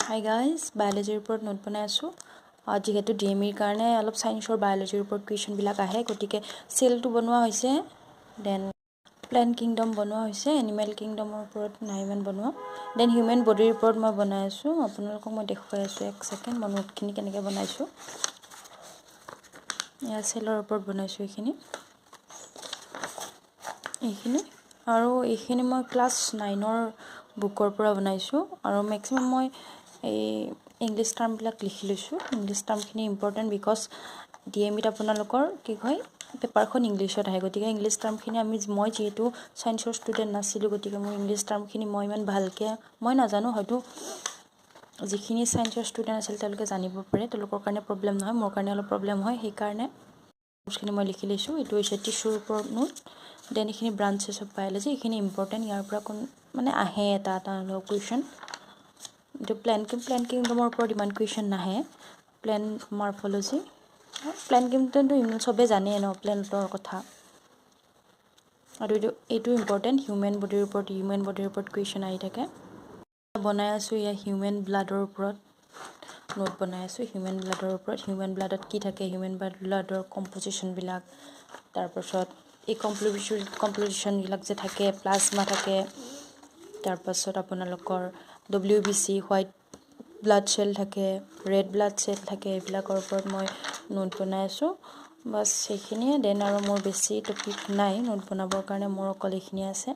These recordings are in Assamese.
Hi guys, biology report note বনাই আছো যেহেতু ডিএমইৰ কাৰণে অলপ সায়েন্সৰ বায়োলজিৰ ওপৰত কুৱেশ্যন বিলাক আহে গতিকে সেলটো বনোৱা হৈছে দেন প্লান্ট কিংডম বনোৱা হৈছে এনিমেল কিংডমৰ ওপৰত নাইমান বনোৱা দেন হিউম্যান বডিৰ ওপৰত মই বনাই আছো আপোনালোকক মই দেখুৱাই আছো এক সেকেন্ড মই নোটখিনি কেনেকৈ বনাইছো ইয়া সেলৰ ওপৰত বনাইছো এইখিনি আৰু এইখিনি মই ক্লাছ 9ৰ বুকৰ পৰা বনাইছো আৰু ম্যাক্সিমাম মই এই ইংলিশ টাৰ্ম বিলাক লিখি লৈছো ইংলিশ টাৰ্মখিনি ইম্পৰ্টেন্ট বিকজ ডিএমইত আপোনালোকৰ কি হয় পেপাৰখন ইংলিশত আহে গতিকে ইংলিশ টাৰ্মখিনি মই যেহেতু সায়েন্সৰ ষ্টুডেন্ট নাছিলো গতিকে মই ইংলিশ টাৰ্মখিনি মই ইমান ভালকে মই নাজানো হয়তো যিখিনি সায়েন্সৰ ষ্টুডেন্ট আছিল তেওঁলোকে জানিব পাৰে তেওঁলোকৰ কাৰণে প্ৰবলেম নহয় মোৰ কাৰণে অলপ প্ৰবলেম হয় সেই কাৰণে নোটখিনি মই লিখি লৈছো এটো হৈছে টিস্যুৰ ওপৰত নোট দেন এইখিনি ব্ৰাঞ্চেছ অফ বায়োলজি এইখিনি ইম্পৰ্টেন্ট ইয়াৰ পৰা কোন মানে আহে এটা কুৱেশ্যন The plant kingdom ওপৰত ইমান কুৱেশ্যন নাহে প্লান্ট মৰ্ফোলজি প্লান্ট কিংডমটো ইমান সবে জানে ন প্লান্টৰ কথা আৰু এইটো ইম্পৰ্টেন্ট হিউম্যান বডিৰ ওপৰত কুৱেশ্যন আহি থাকে বনাই আছো ইয়া হিউম্যান ব্লাডৰ ওপৰত নোট বনাই আছো হিউম্যান ব্লাডৰ ওপৰত হিউম্যান ব্লাডত কি থাকে হিউম্যান ব্লাডৰ কম্পোজিশন বিলাক তাৰ পাছত এই কম্পোজিশন বিলাক যে থাকে প্লাজমা থাকে তাৰ পাছত আপোনালোকৰ WBC হোৱাইট ব্লাড সেল থাকে ৰেড ব্লাড সেল থাকে এইবিলাকৰ ওপৰত মই নোট বনাই আছো বাস সেইখিনিয়ে দেন আৰু মোৰ বেছি টপিক নাই নোট বনাবৰ কাৰণে মোৰ অকল এইখিনি আছে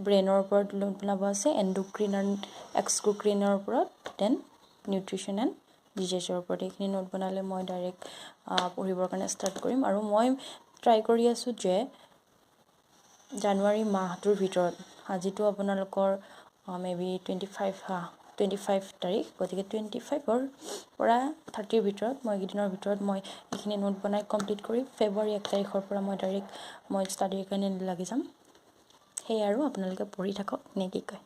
ব্ৰেইনৰ ওপৰত নোট বনাব আছে এন্ডোক্ৰিন আৰু এক্সক্ৰিনৰ ওপৰত দেন নিউট্ৰিশন এণ্ড ডিজিজৰ ওপৰত এইখিনি নোট বনালে মই ডাইৰেক্ট পঢ়িবৰ কাৰণে ষ্টাৰ্ট কৰিম আৰু মই ট্ৰাই কৰি আছো যে জানুৱাৰী মাহটোৰ ভিতৰত আজিটো আপোনালোকৰ মেবি 25 তাৰিখ গতিকে 25ৰ পৰা 30ৰ ভিতৰত মই গিদিনৰ ভিতৰত মই এইখিনি নোট বনাই কমপ্লিট কৰি ফেব্ৰুৱাৰী 1 তাৰিখৰ পৰা মই ডাইৰেক্ট মই ষ্টাডিৰ কাৰণে লাগি যাম সেই আৰু আপোনালোকে পঢ়ি থাকক নে কি কয়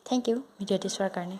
থ্যাংক ইউ ভিডিঅ'টি চোৱাৰ কাৰণে